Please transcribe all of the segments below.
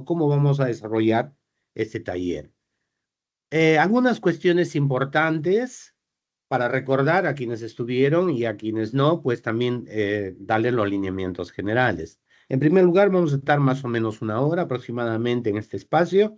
cómo vamos a desarrollar este taller. Algunas cuestiones importantes para recordar a quienes estuvieron y a quienes no, pues también darle los lineamientos generales. En primer lugar, vamos a estar más o menos una hora aproximadamente en este espacio.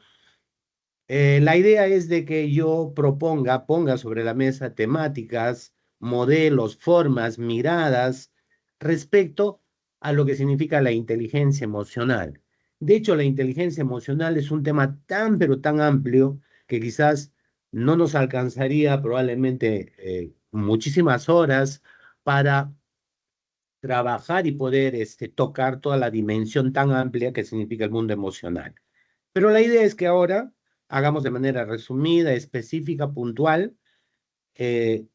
La idea es de que yo ponga sobre la mesa temáticas, modelos, formas, miradas respecto a lo que significa la inteligencia emocional. De hecho, la inteligencia emocional es un tema tan, pero tan amplio que quizás no nos alcanzaría probablemente muchísimas horas para trabajar y poder tocar toda la dimensión tan amplia que significa el mundo emocional. Pero la idea es que ahora hagamos de manera resumida, específica, puntual. eh,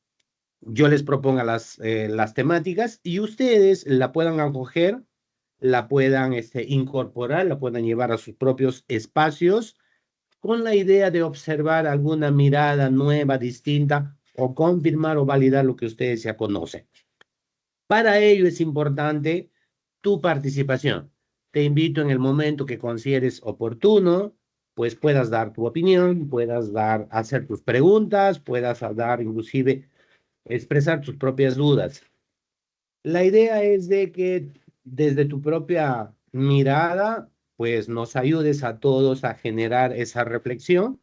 yo les proponga las temáticas y ustedes la puedan acoger, la puedan incorporar, la puedan llevar a sus propios espacios con la idea de observar alguna mirada nueva, distinta, o confirmar o validar lo que ustedes ya conocen. Para ello es importante tu participación. Te invito en el momento que consideres oportuno, pues puedas dar tu opinión, puedas hacer tus preguntas, puedas dar inclusive expresar tus propias dudas. La idea es de que desde tu propia mirada, pues nos ayudes a todos a generar esa reflexión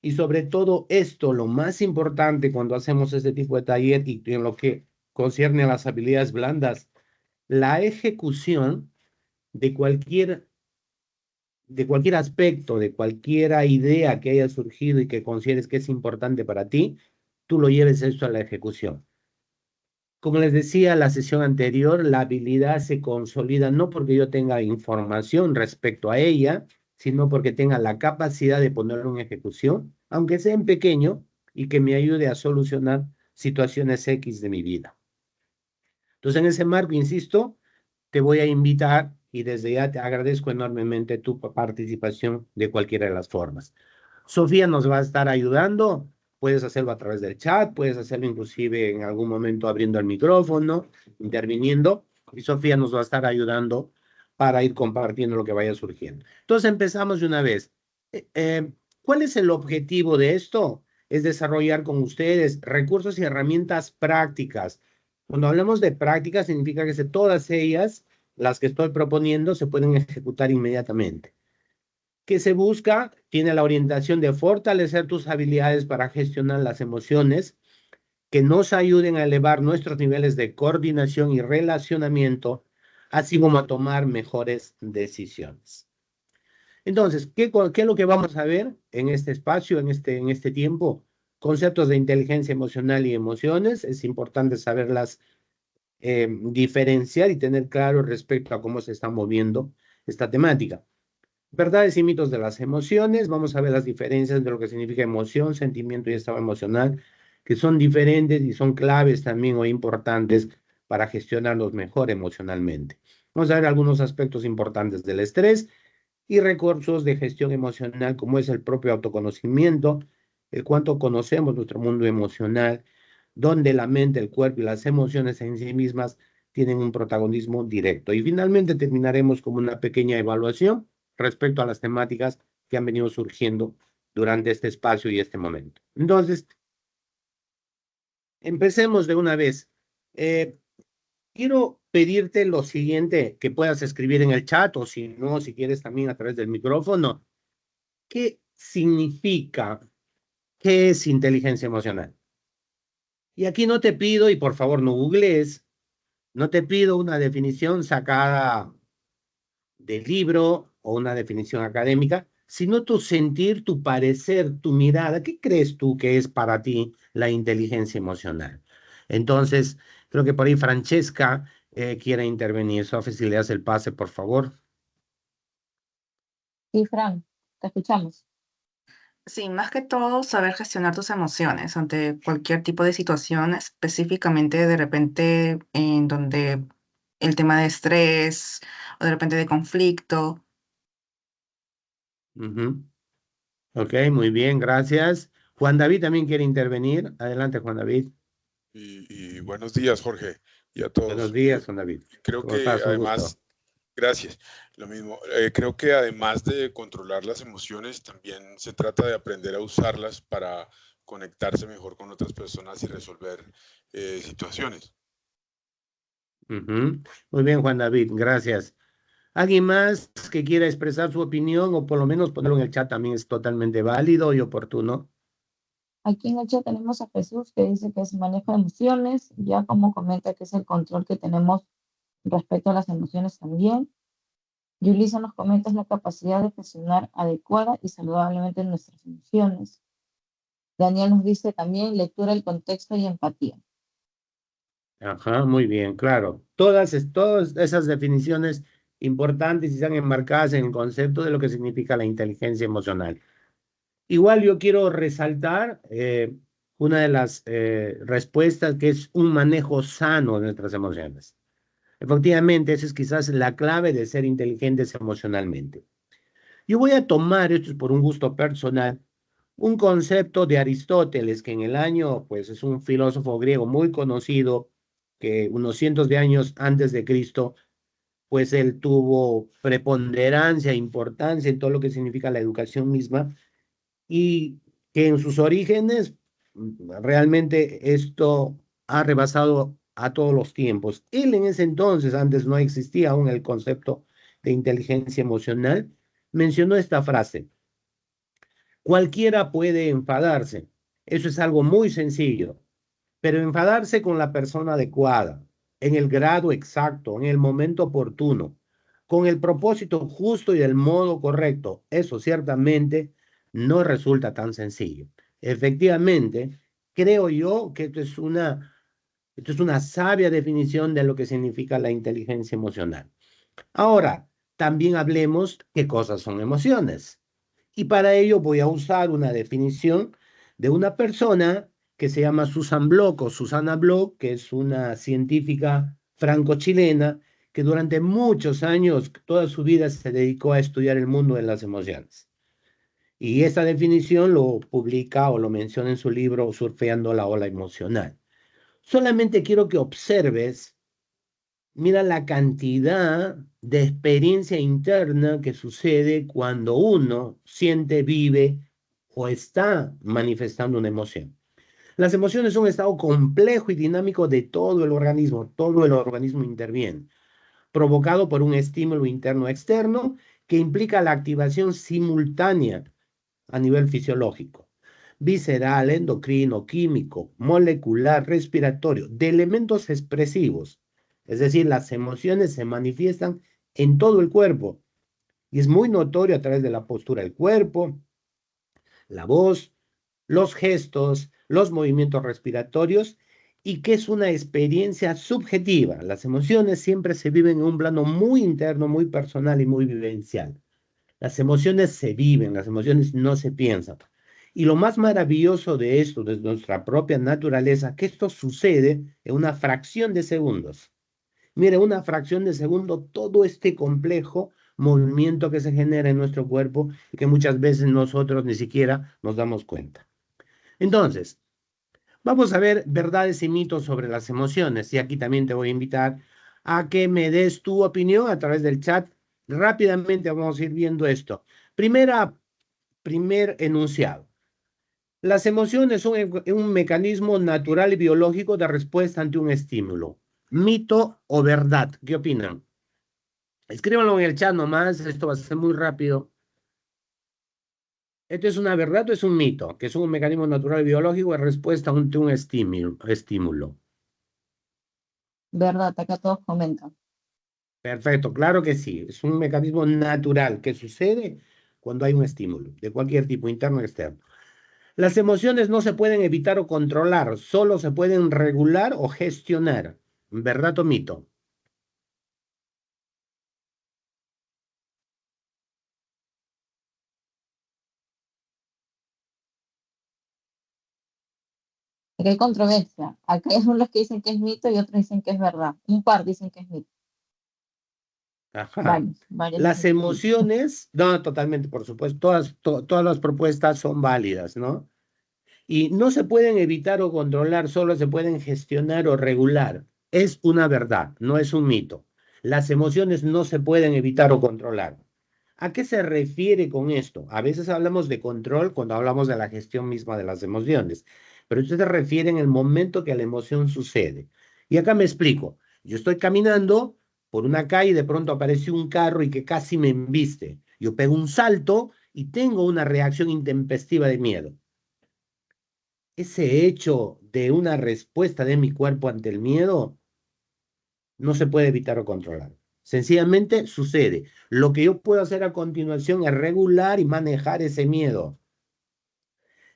y sobre todo esto, lo más importante cuando hacemos este tipo de taller y en lo que concierne a las habilidades blandas, la ejecución de cualquier aspecto, de cualquier idea que haya surgido y que consideres que es importante para ti, tú lo lleves esto a la ejecución. Como les decía la sesión anterior, la habilidad se consolida no porque yo tenga información respecto a ella, sino porque tenga la capacidad de ponerlo en ejecución, aunque sea en pequeño, y que me ayude a solucionar situaciones X de mi vida. Entonces, en ese marco, insisto, te voy a invitar y desde ya te agradezco enormemente tu participación de cualquiera de las formas. Sofía nos va a estar ayudando. Puedes hacerlo a través del chat, puedes hacerlo inclusive en algún momento abriendo el micrófono, interviniendo, y Sofía nos va a estar ayudando para ir compartiendo lo que vaya surgiendo. Entonces empezamos de una vez. ¿Cuál es el objetivo de esto? Es desarrollar con ustedes recursos y herramientas prácticas. Cuando hablamos de prácticas, significa que todas ellas, las que estoy proponiendo, se pueden ejecutar inmediatamente. ¿Qué se busca? Tiene la orientación de fortalecer tus habilidades para gestionar las emociones, que nos ayuden a elevar nuestros niveles de coordinación y relacionamiento, así como a tomar mejores decisiones. Entonces, ¿qué es lo que vamos a ver en este espacio, en este tiempo? Conceptos de inteligencia emocional y emociones. Es importante saberlas diferenciar y tener claro respecto a cómo se está moviendo esta temática. Verdades y mitos de las emociones. Vamos a ver las diferencias entre lo que significa emoción, sentimiento y estado emocional, que son diferentes y son claves también o importantes para gestionarlos mejor emocionalmente. Vamos a ver algunos aspectos importantes del estrés y recursos de gestión emocional, como es el propio autoconocimiento, el cuánto conocemos nuestro mundo emocional, donde la mente, el cuerpo y las emociones en sí mismas tienen un protagonismo directo. Y finalmente terminaremos con una pequeña evaluación respecto a las temáticas que han venido surgiendo durante este espacio y este momento. Entonces, empecemos de una vez. Quiero pedirte lo siguiente, que puedas escribir en el chat o si no, si quieres también a través del micrófono. ¿Qué significa? ¿Qué es inteligencia emocional? Y aquí no te pido, y por favor no googlees, no te pido una definición sacada del libro o una definición académica, sino tu sentir, tu parecer, tu mirada. ¿Qué crees tú que es para ti la inteligencia emocional? Entonces, creo que por ahí Francesca quiere intervenir. Sofía, si le das el pase, por favor. Sí, Fran, te escuchamos. Sí, más que todo, saber gestionar tus emociones ante cualquier tipo de situación, específicamente de repente en donde el tema de estrés o de repente de conflicto. Ok, muy bien, gracias. Juan David también quiere intervenir. Adelante, Juan David. Y buenos días, Jorge, y a Buenos todos. días, Juan David. Creo ¿Cómo que estás? Un gusto. Gracias. Lo mismo. Creo que además de controlar las emociones, también se trata de aprender a usarlas para conectarse mejor con otras personas y resolver situaciones. Muy bien, Juan David, gracias. ¿Alguien más que quiera expresar su opinión o por lo menos ponerlo en el chat también es totalmente válido y oportuno? Aquí en el chat tenemos a Jesús que dice que es manejo de emociones, ya como comenta que es el control que tenemos respecto a las emociones también. Yulisa nos comenta es la capacidad de gestionar adecuada y saludablemente nuestras emociones. Daniel nos dice también lectura del contexto y empatía. Ajá, muy bien, claro. Todas esas definiciones importantes y están enmarcadas en el concepto de lo que significa la inteligencia emocional. Igual yo quiero resaltar una de las respuestas que es un manejo sano de nuestras emociones. Efectivamente, esa es quizás la clave de ser inteligentes emocionalmente. Yo voy a tomar, esto es por un gusto personal, un concepto de Aristóteles, que en el año, pues es un filósofo griego muy conocido, que unos cientos de años antes de Cristo, pues él tuvo preponderancia, importancia en todo lo que significa la educación misma, y que en sus orígenes realmente esto ha rebasado a todos los tiempos. Él en ese entonces, antes no existía aún el concepto de inteligencia emocional, mencionó esta frase: cualquiera puede enfadarse. Eso es algo muy sencillo, pero enfadarse con la persona adecuada, en el grado exacto, en el momento oportuno, con el propósito justo y el modo correcto, eso ciertamente no resulta tan sencillo. Efectivamente, creo yo que esto es una sabia definición de lo que significa la inteligencia emocional. Ahora, también hablemos qué cosas son emociones. Y para ello voy a usar una definición de una persona que se llama Susan Bloch o Susana Bloch, que es una científica franco-chilena que durante muchos años, toda su vida se dedicó a estudiar el mundo de las emociones. Y esta definición lo publica o lo menciona en su libro Surfeando la ola emocional. Solamente quiero que observes, mira la cantidad de experiencia interna que sucede cuando uno siente, vive o está manifestando una emoción. Las emociones son un estado complejo y dinámico de todo el organismo interviene, provocado por un estímulo interno externo que implica la activación simultánea a nivel fisiológico, visceral, endocrino, químico, molecular, respiratorio, de elementos expresivos. Es decir, las emociones se manifiestan en todo el cuerpo y es muy notorio a través de la postura del cuerpo, la voz, los gestos, los movimientos respiratorios y que es una experiencia subjetiva. Las emociones siempre se viven en un plano muy interno, muy personal y muy vivencial. Las emociones se viven, las emociones no se piensan. Y lo más maravilloso de esto, de nuestra propia naturaleza, que esto sucede en una fracción de segundos. Mire, una fracción de segundo, todo este complejo movimiento que se genera en nuestro cuerpo y que muchas veces nosotros ni siquiera nos damos cuenta. Entonces, vamos a ver verdades y mitos sobre las emociones. Y aquí también te voy a invitar a que me des tu opinión a través del chat. Rápidamente vamos a ir viendo esto. Primer enunciado. Las emociones son un mecanismo natural y biológico de respuesta ante un estímulo. ¿Mito o verdad? ¿Qué opinan? Escríbanlo en el chat nomás, esto va a ser muy rápido. ¿Esto es una verdad o es un mito? Que es un mecanismo natural y biológico de respuesta ante un estímulo. Verdad, acá todos comentan. Perfecto, claro que sí. Es un mecanismo natural que sucede cuando hay un estímulo, de cualquier tipo, interno o externo. Las emociones no se pueden evitar o controlar, solo se pueden regular o gestionar. ¿Verdad o mito? Acá hay controversia. Acá hay unos que dicen que es mito y otros dicen que es verdad. Un par dicen que es mito. Ajá. Varios Las dicen que es mito. emociones, no, totalmente, por supuesto, todas las propuestas son válidas, ¿no? Y no se pueden evitar o controlar, solo se pueden gestionar o regular. Es una verdad, no es un mito. Las emociones no se pueden evitar o controlar. ¿A qué se refiere con esto? A veces hablamos de control cuando hablamos de la gestión misma de las emociones, pero esto se refiere en el momento que la emoción sucede. Y acá me explico. Yo estoy caminando por una calle y de pronto aparece un carro y que casi me embiste. Yo pego un salto y tengo una reacción intempestiva de miedo. Ese hecho de una respuesta de mi cuerpo ante el miedo no se puede evitar o controlar. Sencillamente sucede. Lo que yo puedo hacer a continuación es regular y manejar ese miedo.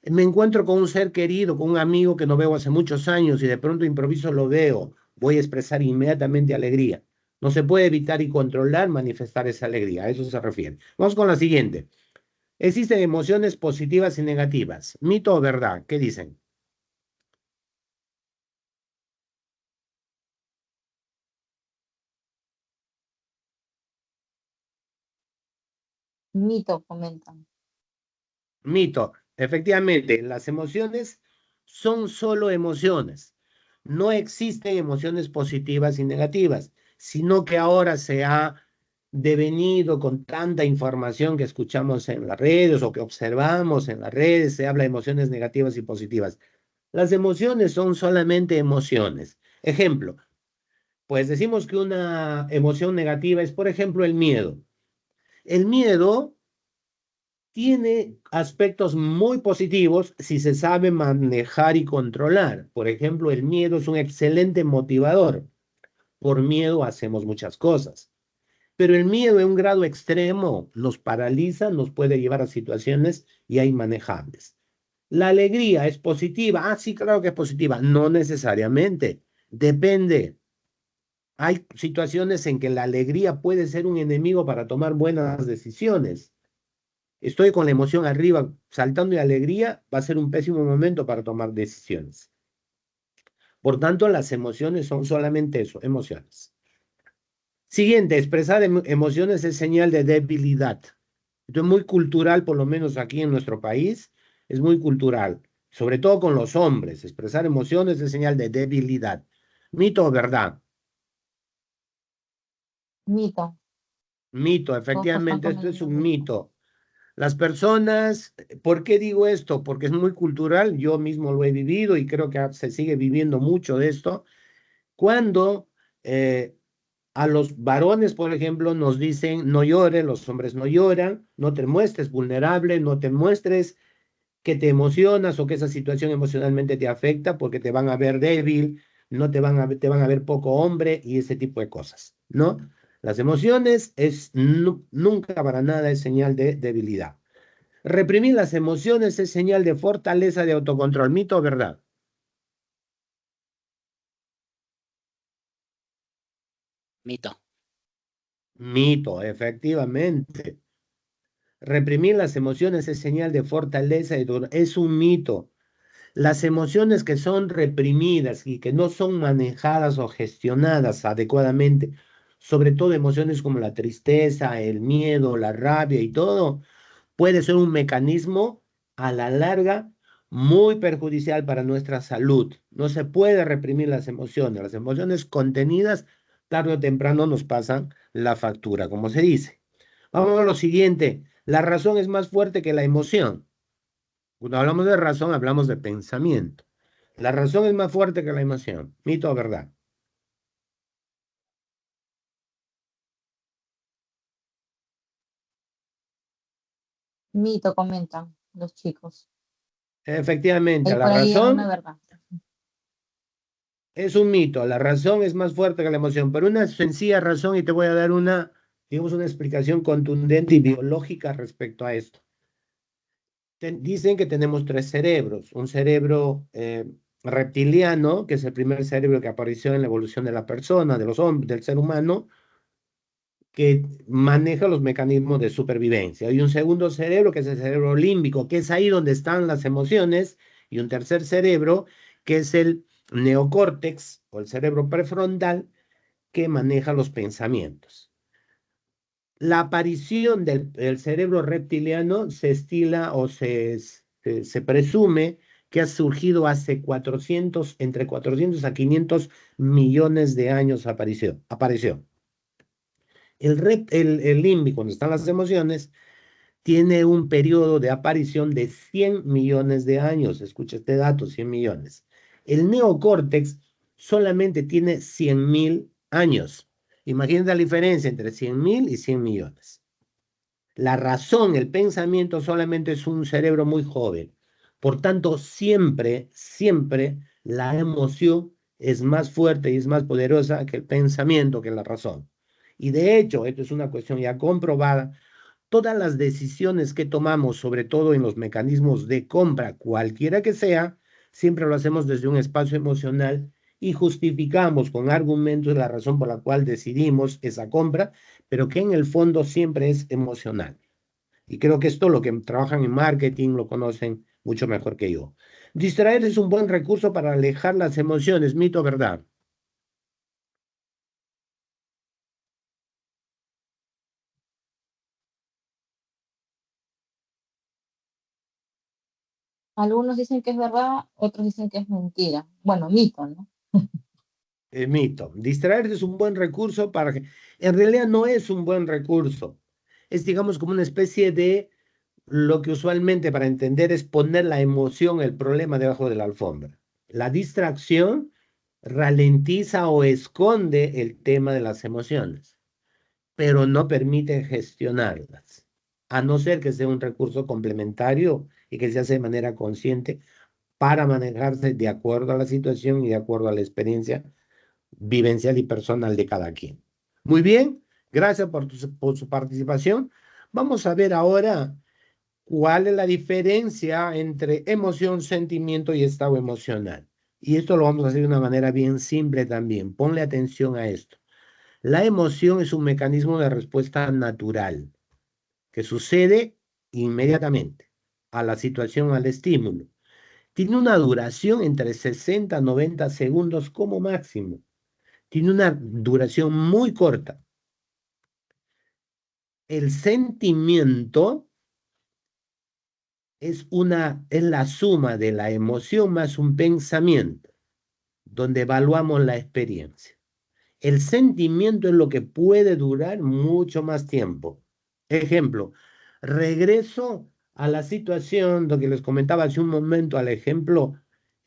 Me encuentro con un ser querido, con un amigo que no veo hace muchos años y de pronto improviso lo veo. Voy a expresar inmediatamente alegría. No se puede evitar y controlar manifestar esa alegría. A eso se refiere. Vamos con la siguiente. Existen emociones positivas y negativas. ¿Mito o verdad? ¿Qué dicen? Mito, comentan. Mito. Efectivamente, las emociones son solo emociones. No existen emociones positivas y negativas, sino que ahora se ha devenido con tanta información que escuchamos en las redes o que observamos en las redes, se habla de emociones negativas y positivas. Las emociones son solamente emociones. Ejemplo, pues decimos que una emoción negativa es, por ejemplo, el miedo. El miedo tiene aspectos muy positivos si se sabe manejar y controlar. Por ejemplo, el miedo es un excelente motivador. Por miedo hacemos muchas cosas. Pero el miedo en un grado extremo nos paraliza, nos puede llevar a situaciones ya inmanejables. La alegría es positiva. Ah, sí, claro que es positiva. No necesariamente. Depende. Hay situaciones en que la alegría puede ser un enemigo para tomar buenas decisiones. Estoy con la emoción arriba, saltando de alegría, va a ser un pésimo momento para tomar decisiones. Por tanto, las emociones son solamente eso, emociones. Siguiente, expresar emociones es señal de debilidad. Esto es muy cultural, por lo menos aquí en nuestro país, es muy cultural, sobre todo con los hombres. Expresar emociones es señal de debilidad. ¿Mito o verdad? Mito. Mito, Todos están efectivamente, esto es comiendo un mito. mito. Las personas, ¿por qué digo esto? Porque es muy cultural, yo mismo lo he vivido y creo que se sigue viviendo mucho de esto. Cuando a los varones, por ejemplo, nos dicen no llores, los hombres no lloran, no te muestres vulnerable, no te muestres que te emocionas o que esa situación emocionalmente te afecta porque te van a ver débil, no te van a ver poco hombre y ese tipo de cosas, ¿no? Las emociones es nunca para nada es señal de debilidad. Reprimir las emociones es señal de fortaleza de autocontrol. ¿Mito o verdad? Mito. Mito, efectivamente. Reprimir las emociones es señal de fortaleza es un mito. Las emociones que son reprimidas y que no son manejadas o gestionadas adecuadamente, sobre todo emociones como la tristeza, el miedo, la rabia y todo, puede ser un mecanismo a la larga muy perjudicial para nuestra salud. No se puede reprimir las emociones. Las emociones contenidas, tarde o temprano, nos pasan la factura, como se dice. Vamos a lo siguiente. La razón es más fuerte que la emoción. Cuando hablamos de razón, hablamos de pensamiento. La razón es más fuerte que la emoción. ¿Mito o verdad? Mito, comentan los chicos. Efectivamente, Ahí la por ahí hay una razón verdad. es un mito. La razón es más fuerte que la emoción, pero una sencilla razón y te voy a dar una, digamos, una explicación contundente y biológica respecto a esto. Dicen que tenemos tres cerebros. Un cerebro reptiliano, que es el primer cerebro que apareció en la evolución de la persona, de los hombres, del ser humano, que maneja los mecanismos de supervivencia. Hay un segundo cerebro, que es el cerebro límbico, que es ahí donde están las emociones, y un tercer cerebro, que es el neocórtex o el cerebro prefrontal, que maneja los pensamientos. La aparición del cerebro reptiliano se estila o se presume que ha surgido hace 400, entre 400 a 500 millones de años apareció. El limbi, cuando están las emociones, tiene un periodo de aparición de 100 millones de años. Escucha este dato, 100 millones. El neocórtex solamente tiene 100.000 años. Imagínate la diferencia entre 100.000 y 100 millones. La razón, el pensamiento solamente es un cerebro muy joven. Por tanto, siempre, siempre la emoción es más fuerte y es más poderosa que el pensamiento, que la razón. Y de hecho, esto es una cuestión ya comprobada, todas las decisiones que tomamos, sobre todo en los mecanismos de compra, cualquiera que sea, siempre lo hacemos desde un espacio emocional y justificamos con argumentos la razón por la cual decidimos esa compra, pero que en el fondo siempre es emocional. Y creo que esto lo que trabajan en marketing lo conocen mucho mejor que yo. Distraer es un buen recurso para alejar las emociones, mito o verdad. Algunos dicen que es verdad, otros dicen que es mentira. Bueno, mito, ¿no? Mito. Distraer es un buen recurso para que... En realidad no es un buen recurso. Es, digamos, como una especie de lo que usualmente para entender es poner la emoción, el problema debajo de la alfombra. La distracción ralentiza o esconde el tema de las emociones, pero no permite gestionarlas, a no ser que sea un recurso complementario y que se hace de manera consciente para manejarse de acuerdo a la situación y de acuerdo a la experiencia vivencial y personal de cada quien. Muy bien, gracias por su participación. Vamos a ver ahora cuál es la diferencia entre emoción, sentimiento y estado emocional. Y esto lo vamos a hacer de una manera bien simple también. Ponle atención a esto. La emoción es un mecanismo de respuesta natural que sucede inmediatamente a la situación, al estímulo. Tiene una duración entre 60 a 90 segundos como máximo. Tiene una duración muy corta. El sentimiento es la suma de la emoción más un pensamiento, donde evaluamos la experiencia. El sentimiento es lo que puede durar mucho más tiempo. Ejemplo, regreso a la situación lo que les comentaba hace un momento, al ejemplo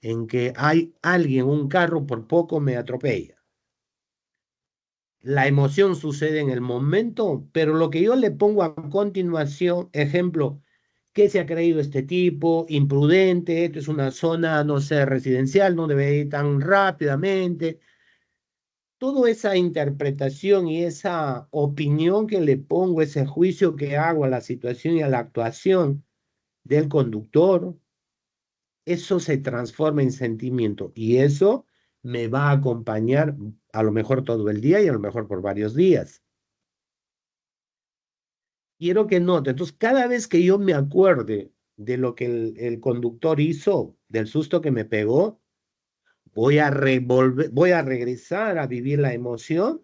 en que hay alguien, un carro por poco me atropella. La emoción sucede en el momento, pero lo que yo le pongo a continuación, ejemplo, ¿qué se ha creído este tipo? Imprudente, esto es una zona, no sé, residencial, no debe ir tan rápidamente. Toda esa interpretación y esa opinión que le pongo, ese juicio que hago a la situación y a la actuación del conductor, eso se transforma en sentimiento y eso me va a acompañar a lo mejor todo el día y a lo mejor por varios días. Quiero que note, entonces cada vez que yo me acuerde de lo que el conductor hizo, del susto que me pegó, voy a regresar a vivir la emoción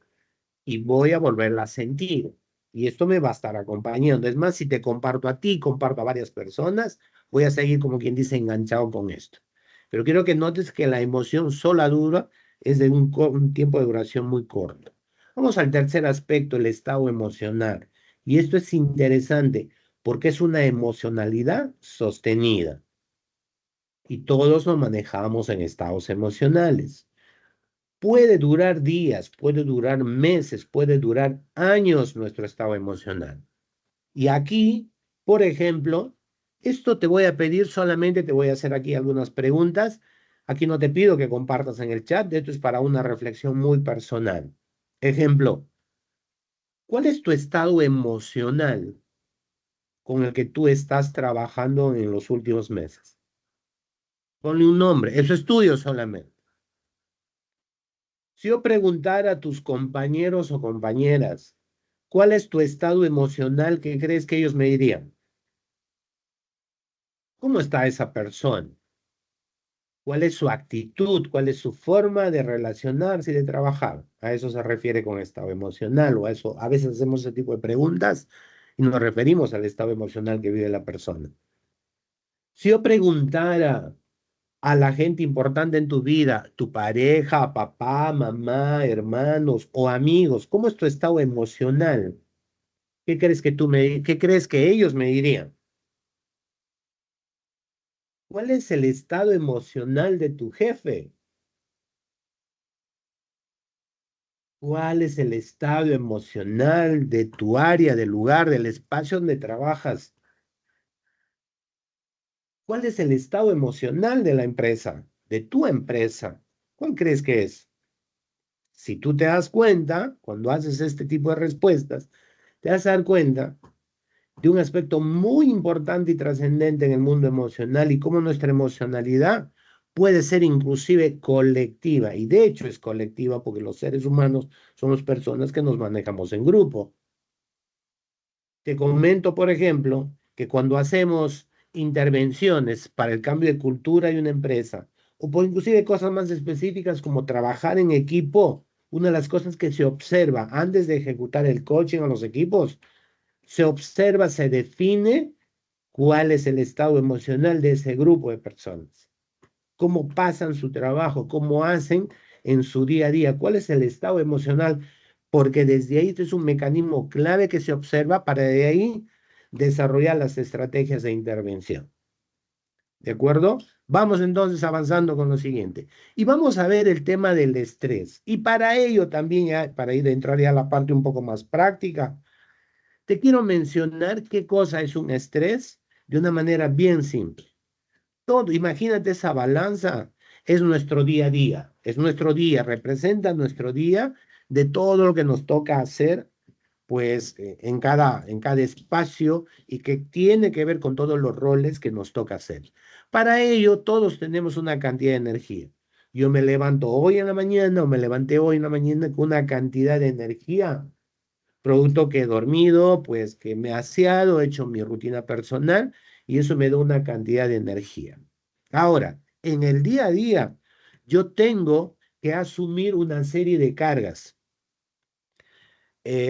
y voy a volverla a sentir. Y esto me va a estar acompañando. Es más, si te comparto a ti, comparto a varias personas, voy a seguir como quien dice enganchado con esto. Pero quiero que notes que la emoción sola dura es de un tiempo de duración muy corto. Vamos al tercer aspecto, el estado emocional. Y esto es interesante porque es una emocionalidad sostenida. Y todos nos manejamos en estados emocionales. Puede durar días, puede durar meses, puede durar años nuestro estado emocional. Y aquí, por ejemplo, esto te voy a pedir solamente, te voy a hacer aquí algunas preguntas. Aquí no te pido que compartas en el chat, esto es para una reflexión muy personal. Ejemplo, ¿cuál es tu estado emocional con el que tú estás trabajando en los últimos meses? Ponle un nombre, eso es tuyo solamente. Si yo preguntara a tus compañeros o compañeras, ¿cuál es tu estado emocional? ¿Qué crees que ellos me dirían? ¿Cómo está esa persona? ¿Cuál es su actitud? ¿Cuál es su forma de relacionarse y de trabajar? A eso se refiere con estado emocional o a eso. A veces hacemos ese tipo de preguntas y nos referimos al estado emocional que vive la persona. Si yo preguntara a la gente importante en tu vida, tu pareja, papá, mamá, hermanos o amigos? ¿Cómo es tu estado emocional? ¿Qué crees que ellos me dirían? ¿Cuál es el estado emocional de tu jefe? ¿Cuál es el estado emocional de tu área, del lugar, del espacio donde trabajas? ¿Cuál es el estado emocional de la empresa, de tu empresa? ¿Cuál crees que es? Si tú te das cuenta, cuando haces este tipo de respuestas, te vas a dar cuenta de un aspecto muy importante y trascendente en el mundo emocional y cómo nuestra emocionalidad puede ser inclusive colectiva. Y de hecho es colectiva porque los seres humanos somos personas que nos manejamos en grupo. Te comento, por ejemplo, que cuando hacemos intervenciones para el cambio de cultura de una empresa, o por inclusive cosas más específicas como trabajar en equipo, una de las cosas que se observa antes de ejecutar el coaching a los equipos, se observa, se define cuál es el estado emocional de ese grupo de personas, cómo pasan su trabajo, cómo hacen en su día a día, cuál es el estado emocional, porque desde ahí este es un mecanismo clave que se observa para de ahí desarrollar las estrategias de intervención. ¿De acuerdo? Vamos entonces avanzando con lo siguiente. Y vamos a ver el tema del estrés. Y para ello también, ya, para ir a entrar ya a la parte un poco más práctica, te quiero mencionar qué cosa es un estrés de una manera bien simple. Todo, imagínate esa balanza, es nuestro día a día, es nuestro día, representa nuestro día de todo lo que nos toca hacer, pues en cada espacio y que tiene que ver con todos los roles que nos toca hacer. Para ello, todos tenemos una cantidad de energía. Yo me levanto hoy en la mañana o me levanté hoy en la mañana con una cantidad de energía, producto que he dormido, pues que me he aseado, he hecho mi rutina personal y eso me da una cantidad de energía. Ahora, en el día a día, yo tengo que asumir una serie de cargas.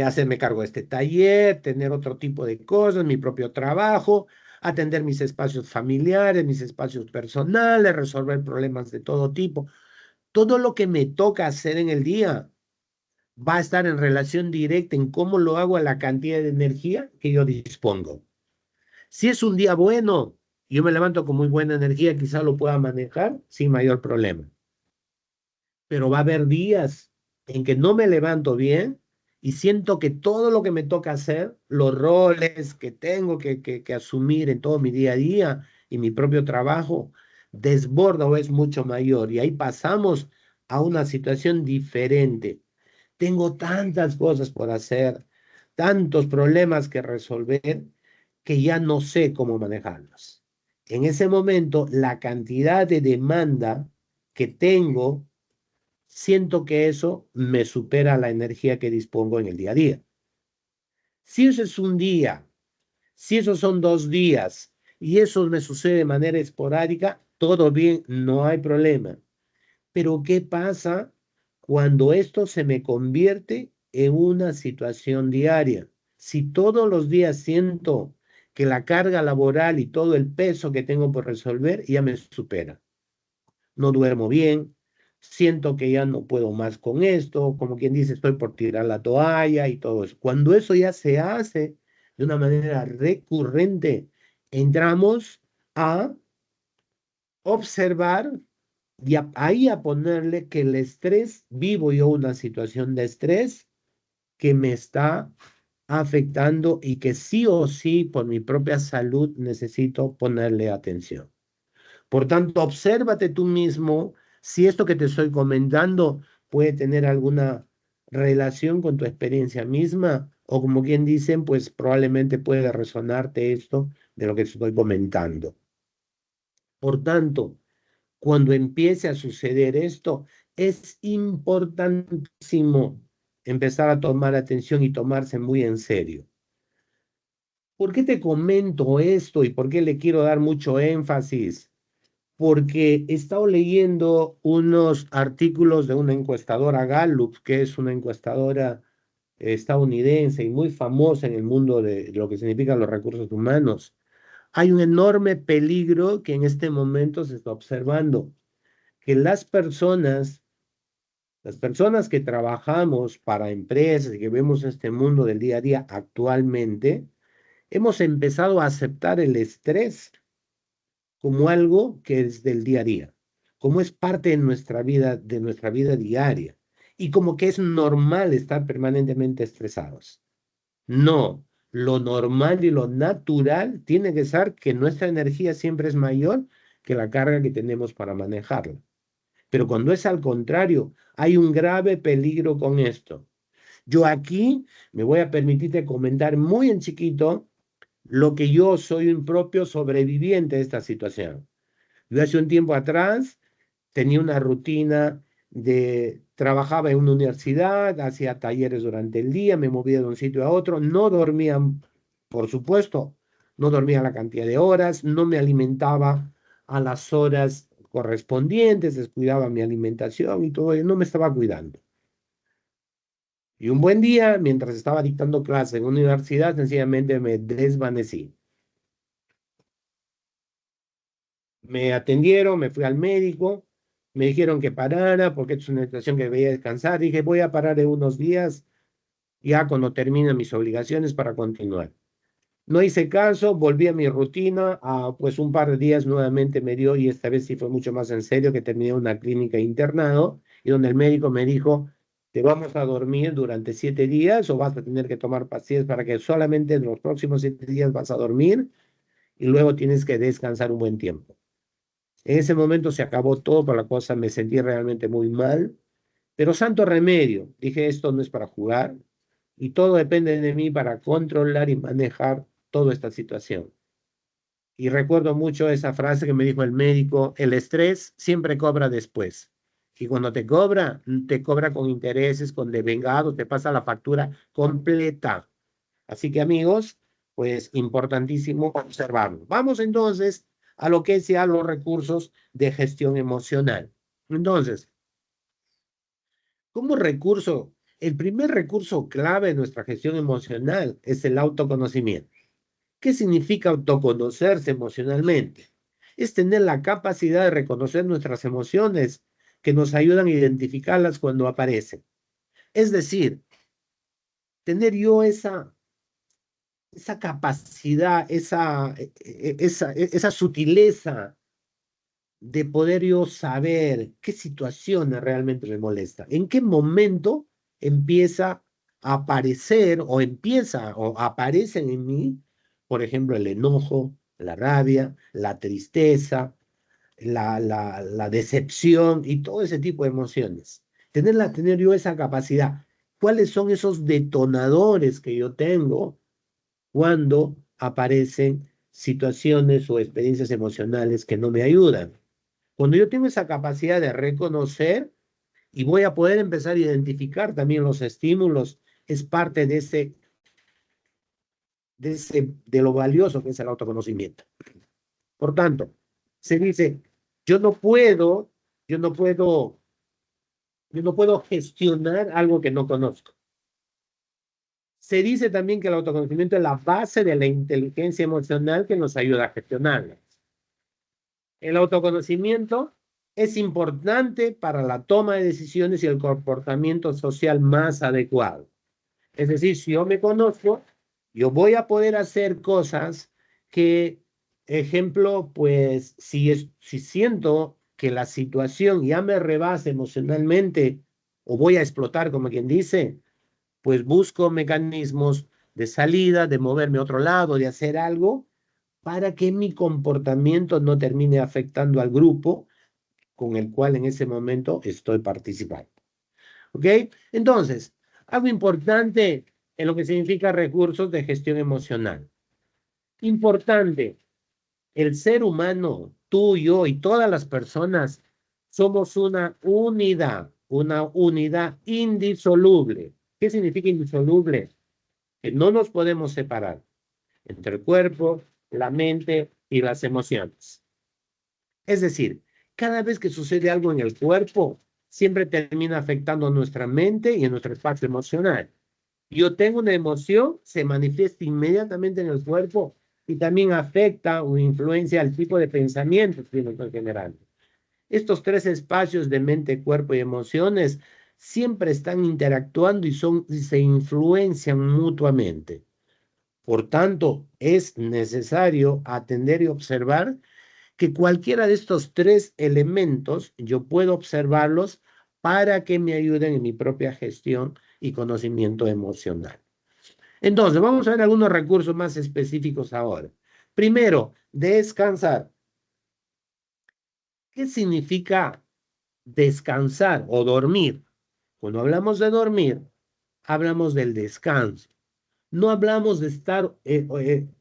Hacerme cargo de este taller, tener otro tipo de cosas, mi propio trabajo, atender mis espacios familiares, mis espacios personales, resolver problemas de todo tipo. Todo lo que me toca hacer en el día va a estar en relación directa en cómo lo hago a la cantidad de energía que yo dispongo. Si es un día bueno, yo me levanto con muy buena energía, quizá lo pueda manejar sin mayor problema. Pero va a haber días en que no me levanto bien y siento que todo lo que me toca hacer, los roles que tengo que asumir en todo mi día a día y mi propio trabajo, desborda o es mucho mayor. Y ahí pasamos a una situación diferente. Tengo tantas cosas por hacer, tantos problemas que resolver, que ya no sé cómo manejarlos. En ese momento, la cantidad de demanda que tengo, siento que eso me supera la energía que dispongo en el día a día. Si eso es un día, si esos son 2 días y eso me sucede de manera esporádica, todo bien, no hay problema. Pero ¿qué pasa cuando esto se me convierte en una situación diaria? Si todos los días siento que la carga laboral y todo el peso que tengo por resolver ya me supera. No duermo bien, siento que ya no puedo más con esto, como quien dice, estoy por tirar la toalla y todo eso. Cuando eso ya se hace de una manera recurrente, entramos a observar y ahí a ponerle que el estrés, vivo yo una situación de estrés que me está afectando y que sí o sí por mi propia salud necesito ponerle atención. Por tanto, obsérvate tú mismo si esto que te estoy comentando puede tener alguna relación con tu experiencia misma o como quien dicen, pues probablemente puede resonarte esto de lo que te estoy comentando. Por tanto, cuando empiece a suceder esto, es importantísimo empezar a tomar atención y tomarse muy en serio. ¿Por qué te comento esto y por qué le quiero dar mucho énfasis? Porque he estado leyendo unos artículos de una encuestadora Gallup, que es una encuestadora estadounidense y muy famosa en el mundo de lo que significan los recursos humanos. hay un enorme peligro que en este momento se está observando, que las personas que trabajamos para empresas y que vemos este mundo del día a día actualmente, hemos empezado a aceptar el estrés como algo que es del día a día, como es parte de nuestra vida diaria, y como que es normal estar permanentemente estresados. No, lo normal y lo natural tiene que ser que nuestra energía siempre es mayor que la carga que tenemos para manejarla. Pero cuando es al contrario, hay un grave peligro con esto. Yo aquí me voy a permitirte comentar muy en chiquito lo que yo soy un propio sobreviviente de esta situación. Yo hace un tiempo atrás tenía una rutina trabajaba en una universidad, hacía talleres durante el día, me movía de un sitio a otro, no dormía, por supuesto, no dormía la cantidad de horas, no me alimentaba a las horas correspondientes, descuidaba mi alimentación y todo, no me estaba cuidando. Y un buen día, mientras estaba dictando clases en una universidad, sencillamente me desvanecí. Me atendieron, me fui al médico, me dijeron que parara porque es una situación que debía descansar. Dije, voy a parar en unos días, ya cuando termine mis obligaciones para continuar. No hice caso, volví a mi rutina, pues un par de días nuevamente me dio, y esta vez sí fue mucho más en serio, que terminé en una clínica internado, y donde el médico me dijo, te vamos a dormir durante 7 días o vas a tener que tomar pastillas para que solamente en los próximos 7 días vas a dormir y luego tienes que descansar un buen tiempo. En ese momento se acabó todo por la cosa, me sentí realmente muy mal, pero santo remedio, dije, esto no es para jugar y todo depende de mí para controlar y manejar toda esta situación. Y recuerdo mucho esa frase que me dijo el médico, el estrés siempre cobra después. Y cuando te cobra con intereses, con devengado, te pasa la factura completa. Así que amigos, pues importantísimo observarlo. Vamos entonces a lo que sea los recursos de gestión emocional. Entonces, como recurso, el primer recurso clave de nuestra gestión emocional es el autoconocimiento. ¿Qué significa autoconocerse emocionalmente? Es tener la capacidad de reconocer nuestras emociones que nos ayudan a identificarlas cuando aparecen. Es decir, tener yo esa capacidad, esa sutileza de poder yo saber qué situaciones realmente me molestan, en qué momento empieza a aparecer o aparecen en mí, por ejemplo, el enojo, la rabia, la tristeza, la decepción y todo ese tipo de emociones. Tener yo esa capacidad. ¿Cuáles son esos detonadores que yo tengo cuando aparecen situaciones o experiencias emocionales que no me ayudan? Cuando yo tengo esa capacidad de reconocer y voy a poder empezar a identificar también los estímulos, es parte de lo valioso que es el autoconocimiento. Por tanto, se dice, yo no puedo, yo no puedo, yo no puedo gestionar algo que no conozco. Se dice también que el autoconocimiento es la base de la inteligencia emocional que nos ayuda a gestionarla. El autoconocimiento es importante para la toma de decisiones y el comportamiento social más adecuado. Es decir, si yo me conozco, yo voy a poder hacer cosas que, ejemplo, pues si siento que la situación ya me rebasa emocionalmente o voy a explotar, como quien dice, pues busco mecanismos de salida, de moverme a otro lado, de hacer algo para que mi comportamiento no termine afectando al grupo con el cual en ese momento estoy participando. ¿Ok? Entonces, algo importante en lo que significa recursos de gestión emocional. Importante, el ser humano, tú, yo y todas las personas somos una unidad indisoluble. ¿Qué significa indisoluble? Que no nos podemos separar entre el cuerpo, la mente y las emociones. Es decir, cada vez que sucede algo en el cuerpo, siempre termina afectando a nuestra mente y a nuestro espacio emocional. Yo tengo una emoción, se manifiesta inmediatamente en el cuerpo y también afecta o influencia al tipo de pensamientos que uno está generando. Estos tres espacios de mente, cuerpo y emociones siempre están interactuando y se influencian mutuamente. Por tanto, es necesario atender y observar que cualquiera de estos tres elementos yo puedo observarlos para que me ayuden en mi propia gestión y conocimiento emocional. Entonces, vamos a ver algunos recursos más específicos ahora. Primero, descansar. ¿Qué significa descansar o dormir? Cuando hablamos de dormir, hablamos del descanso. No hablamos de estar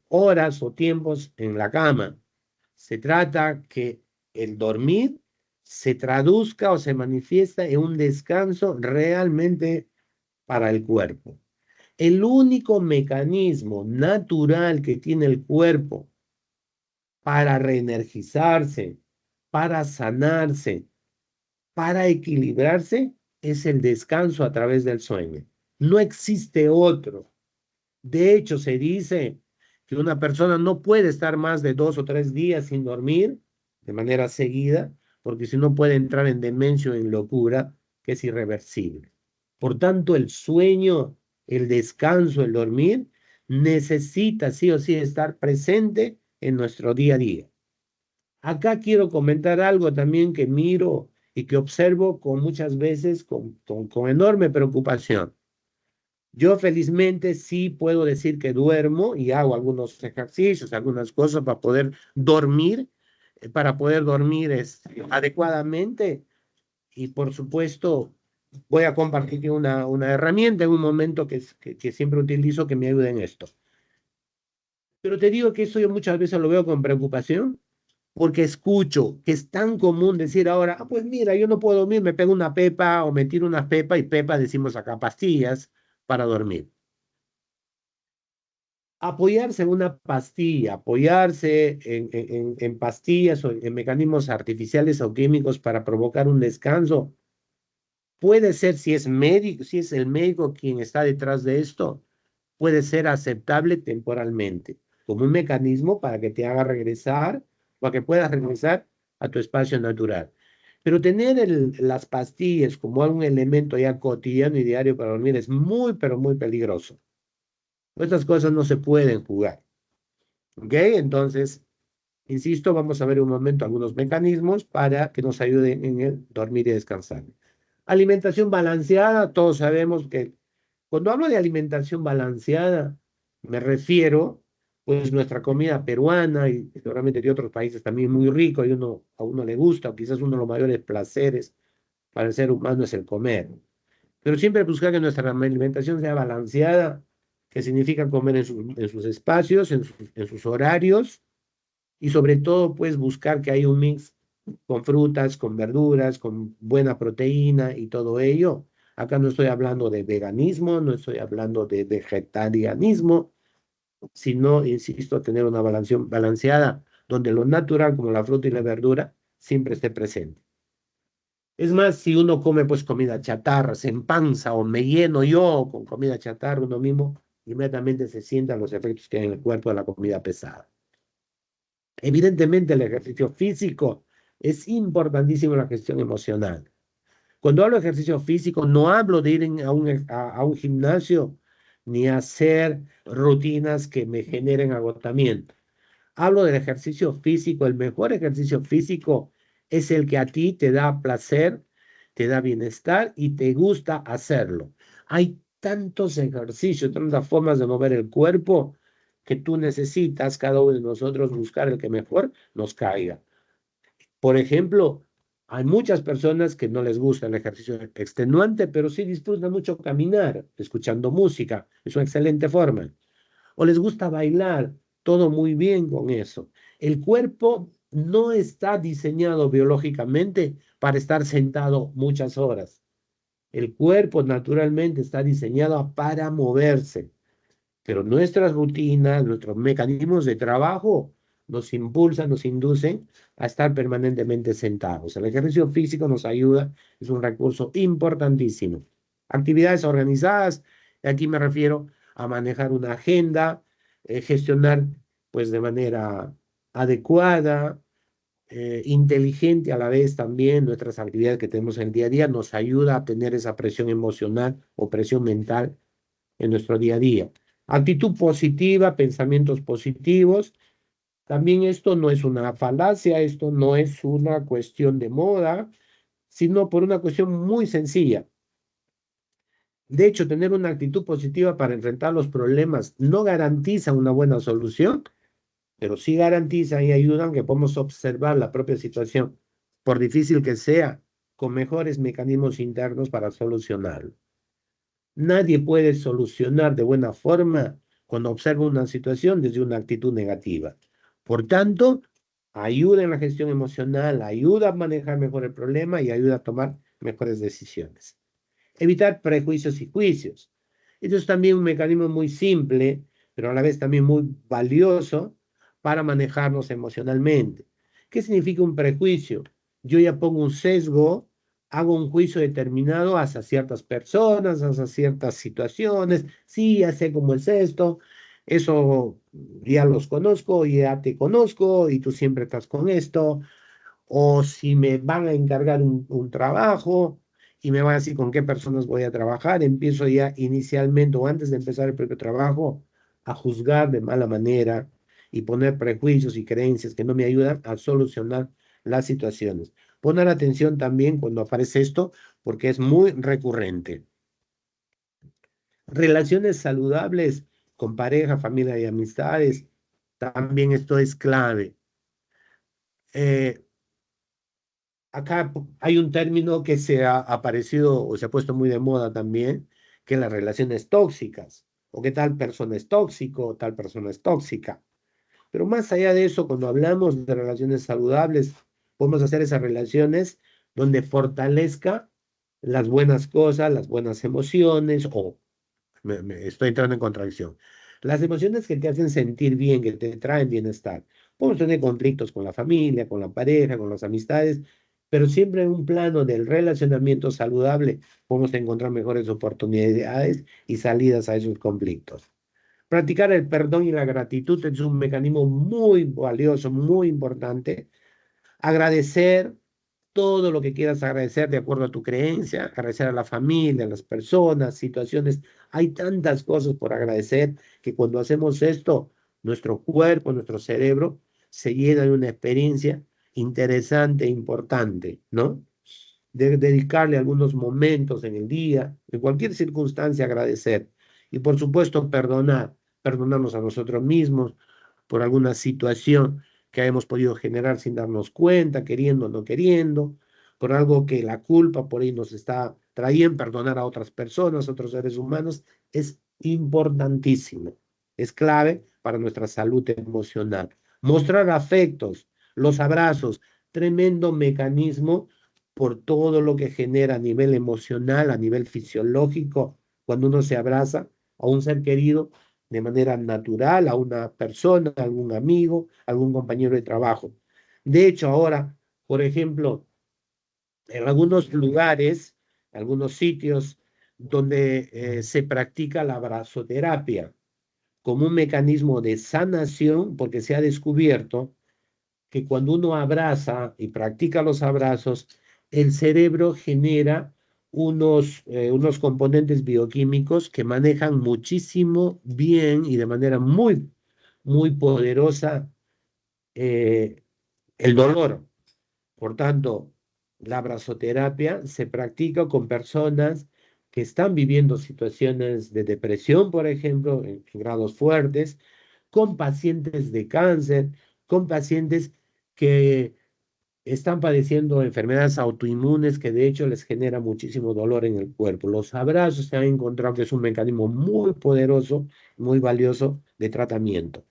horas o tiempos en la cama. Se trata que el dormir se traduzca o se manifiesta en un descanso realmente para el cuerpo. El único mecanismo natural que tiene el cuerpo para reenergizarse, para sanarse, para equilibrarse, es el descanso a través del sueño. No existe otro. De hecho, se dice que una persona no puede estar más de 2 o 3 días sin dormir de manera seguida, porque si no puede entrar en demencia o en locura, que es irreversible. Por tanto, el sueño, el descanso, el dormir, necesita sí o sí estar presente en nuestro día a día. Acá quiero comentar algo también que miro y que observo con muchas veces con enorme preocupación. Yo felizmente sí puedo decir que duermo y hago algunos ejercicios, algunas cosas para poder dormir adecuadamente. Y por supuesto, voy a compartir una herramienta en un momento que siempre utilizo que me ayude en esto. Pero te digo que eso yo muchas veces lo veo con preocupación porque escucho que es tan común decir ahora, pues mira, yo no puedo dormir, me pego una pepa o me tiro una pepa y pepa decimos acá pastillas para dormir. Apoyarse en una pastilla, apoyarse en pastillas o en mecanismos artificiales o químicos para provocar un descanso, puede ser si es médico, si es el médico quien está detrás de esto, puede ser aceptable temporalmente, como un mecanismo para que te haga regresar, para que puedas regresar a tu espacio natural. Pero tener las pastillas como un elemento ya cotidiano y diario para dormir es muy, pero muy peligroso. Estas cosas no se pueden jugar. ¿Ok? Entonces, insisto, vamos a ver un momento algunos mecanismos para que nos ayuden en el dormir y descansar. Alimentación balanceada, todos sabemos que cuando hablo de alimentación balanceada, me refiero, pues, nuestra comida peruana y seguramente de otros países también muy rico y a uno le gusta, o quizás uno de los mayores placeres para el ser humano es el comer. Pero siempre buscar que nuestra alimentación sea balanceada, que significa comer en sus espacios, en sus horarios, y sobre todo, pues buscar que haya un mix con frutas, con verduras, con buena proteína y todo ello. Acá no estoy hablando de veganismo, no estoy hablando de vegetarianismo, sino, insisto, tener una balanceada donde lo natural, como la fruta y la verdura, siempre esté presente. Es más, si uno come pues comida chatarra, se empanza o me lleno yo con comida chatarra, uno mismo inmediatamente se sientan los efectos que hay en el cuerpo de la comida pesada. Evidentemente, el ejercicio físico es importantísimo en la gestión emocional. Cuando hablo de ejercicio físico, no hablo de ir a un gimnasio ni hacer rutinas que me generen agotamiento. Hablo del ejercicio físico. El mejor ejercicio físico es el que a ti te da placer, te da bienestar y te gusta hacerlo. Hay tantos ejercicios, tantas formas de mover el cuerpo que tú necesitas, cada uno de nosotros, buscar el que mejor nos caiga. Por ejemplo, hay muchas personas que no les gusta el ejercicio extenuante, pero sí disfrutan mucho caminar, escuchando música. Es una excelente forma. O les gusta bailar, todo muy bien con eso. El cuerpo no está diseñado biológicamente para estar sentado muchas horas. El cuerpo naturalmente está diseñado para moverse. Pero nuestras rutinas, nuestros mecanismos de trabajo nos impulsan, nos inducen a estar permanentemente sentados. El ejercicio físico nos ayuda, es un recurso importantísimo. Actividades organizadas, aquí me refiero a manejar una agenda, gestionar pues de manera adecuada, inteligente a la vez también. Nuestras actividades que tenemos en el día a día nos ayuda a tener esa presión emocional o presión mental en nuestro día a día. Actitud positiva, pensamientos positivos. También esto no es una falacia, esto no es una cuestión de moda, sino por una cuestión muy sencilla. De hecho, tener una actitud positiva para enfrentar los problemas no garantiza una buena solución, pero sí garantiza y ayudan que podamos observar la propia situación, por difícil que sea, con mejores mecanismos internos para solucionarlo. Nadie puede solucionar de buena forma cuando observa una situación desde una actitud negativa. Por tanto, ayuda en la gestión emocional, ayuda a manejar mejor el problema y ayuda a tomar mejores decisiones. Evitar prejuicios y juicios. Esto es también un mecanismo muy simple, pero a la vez también muy valioso para manejarnos emocionalmente. ¿Qué significa un prejuicio? Yo ya pongo un sesgo, hago un juicio determinado hacia ciertas personas, hacia ciertas situaciones. Sí, ya sé cómo es esto, eso ya los conozco, ya te conozco y tú siempre estás con esto. O si me van a encargar un trabajo y me van a decir con qué personas voy a trabajar, empiezo ya inicialmente o antes de empezar el propio trabajo a juzgar de mala manera y poner prejuicios y creencias que no me ayudan a solucionar las situaciones. Poner atención también cuando aparece esto porque es muy recurrente. Relaciones saludables con pareja, familia y amistades, también esto es clave. Eh, Acá hay un término que se ha aparecido o se ha puesto muy de moda también, que es las relaciones tóxicas, o que tal persona es tóxico, o tal persona es tóxica. Pero más allá de eso, cuando hablamos de relaciones saludables, podemos hacer esas relaciones donde fortalezca las buenas cosas, las buenas emociones, o estoy entrando en contradicción. Las emociones que te hacen sentir bien, que te traen bienestar. Podemos tener conflictos con la familia, con la pareja, con las amistades, pero siempre en un plano del relacionamiento saludable podemos encontrar mejores oportunidades y salidas a esos conflictos. Practicar el perdón y la gratitud es un mecanismo muy valioso, muy importante. Agradecer todo lo que quieras agradecer de acuerdo a tu creencia, agradecer a la familia, a las personas, situaciones. Hay tantas cosas por agradecer que cuando hacemos esto, nuestro cuerpo, nuestro cerebro se llena de una experiencia interesante e importante, ¿no? De dedicarle algunos momentos en el día, en cualquier circunstancia, agradecer. Y por supuesto, perdonarnos a nosotros mismos por alguna situación que hemos podido generar sin darnos cuenta, queriendo o no queriendo, por algo que la culpa por ahí nos está trayendo, perdonar a otras personas, otros seres humanos, es importantísimo, es clave para nuestra salud emocional. Mostrar afectos, los abrazos, tremendo mecanismo por todo lo que genera a nivel emocional, a nivel fisiológico, cuando uno se abraza a un ser querido de manera natural, a una persona, a algún amigo, a algún compañero de trabajo. De hecho, ahora, por ejemplo, en algunos lugares, algunos sitios donde se practica la abrazoterapia como un mecanismo de sanación, porque se ha descubierto que cuando uno abraza y practica los abrazos, el cerebro genera unos componentes bioquímicos que manejan muchísimo bien y de manera muy, muy poderosa eh, el dolor. Por tanto, la abrazoterapia se practica con personas que están viviendo situaciones de depresión, por ejemplo, en grados fuertes, con pacientes de cáncer, con pacientes que están padeciendo enfermedades autoinmunes que de hecho les genera muchísimo dolor en el cuerpo. Los abrazos se han encontrado que es un mecanismo muy poderoso, muy valioso de tratamiento.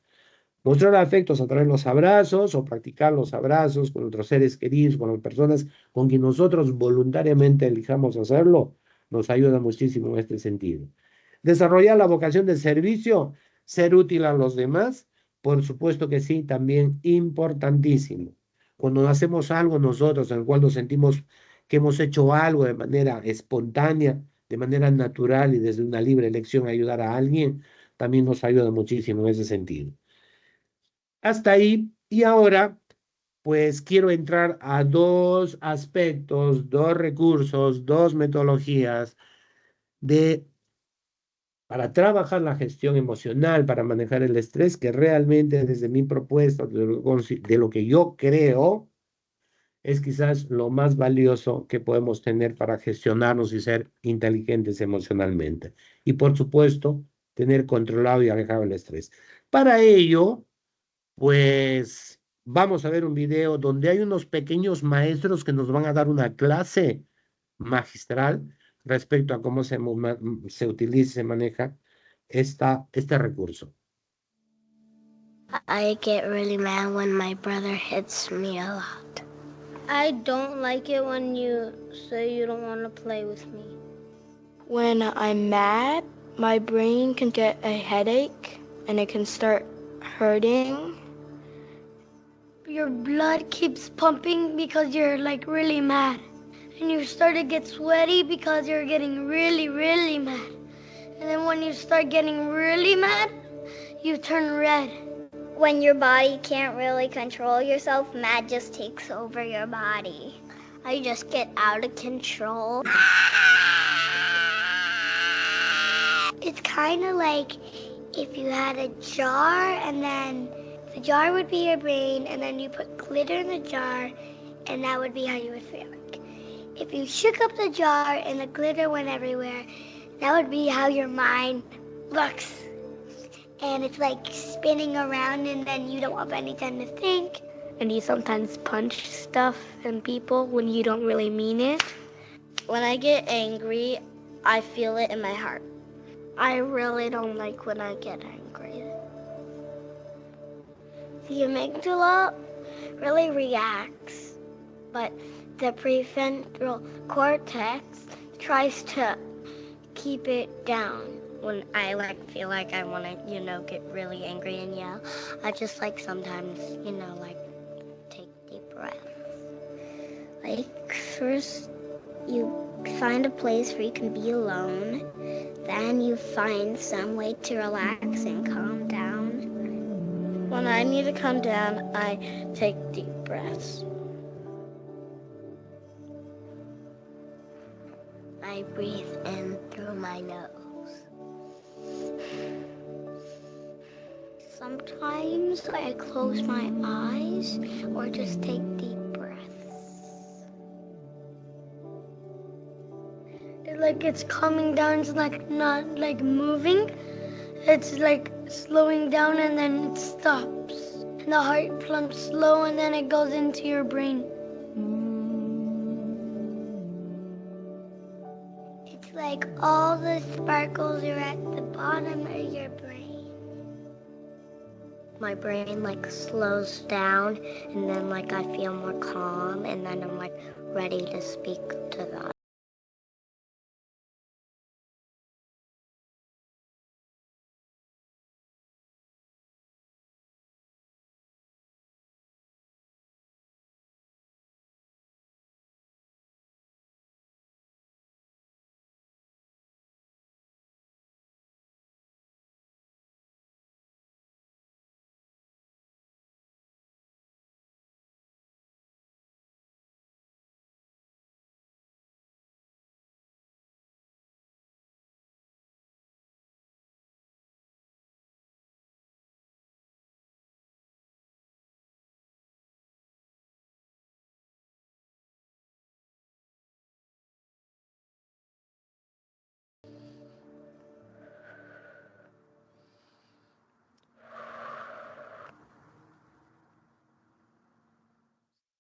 Mostrar afectos a través de los abrazos o practicar los abrazos con nuestros seres queridos, con las personas con quien nosotros voluntariamente elijamos hacerlo, nos ayuda muchísimo en este sentido. Desarrollar la vocación de servicio, ser útil a los demás, por supuesto que sí, también importantísimo. Cuando hacemos algo nosotros en el cual nos sentimos que hemos hecho algo de manera espontánea, de manera natural y desde una libre elección ayudar a alguien, también nos ayuda muchísimo en ese sentido. Hasta ahí. Y ahora, pues quiero entrar a dos aspectos, dos recursos, dos metodologías para trabajar la gestión emocional, para manejar el estrés, que realmente desde mi propuesta, de lo que yo creo, es quizás lo más valioso que podemos tener para gestionarnos y ser inteligentes emocionalmente. Y por supuesto, tener controlado y alejado el estrés. Para ello, pues vamos a ver un video donde hay unos pequeños maestros que nos van a dar una clase magistral respecto a cómo se utiliza y se maneja este recurso. I get really mad when my brother hits me a lot. I don't like it when you say you don't want to play with me. When I'm mad, my brain can get a headache and it can start hurting. Your blood keeps pumping because you're like really mad. And you start to get sweaty because you're getting really, really mad. And then when you start getting really mad, you turn red. When your body can't really control yourself, mad just takes over your body. I just get out of control. It's kind of like if you had a jar and then the jar would be your brain and then you put glitter in the jar and that would be how you would feel. Like if you shook up the jar and the glitter went everywhere, that would be how your mind looks. And it's like spinning around and then you don't have any time to think. And you sometimes punch stuff and people when you don't really mean it. When I get angry, I feel it in my heart. I really don't like when I get angry. The amygdala really reacts, but the prefrontal cortex tries to keep it down. When I feel like I want to, get really angry and yell, I just sometimes, take deep breaths. First you find a place where you can be alone, then you find some way to relax and calm down. When I need to calm down, I take deep breaths. I breathe in through my nose. Sometimes I close my eyes or just take deep breaths. It's coming down, it's not moving. It's slowing down and then it stops. And the heart pumps slow and then it goes into your brain. It's like all the sparkles are at the bottom of your brain. My brain slows down and then I feel more calm and then I'm ready to speak to the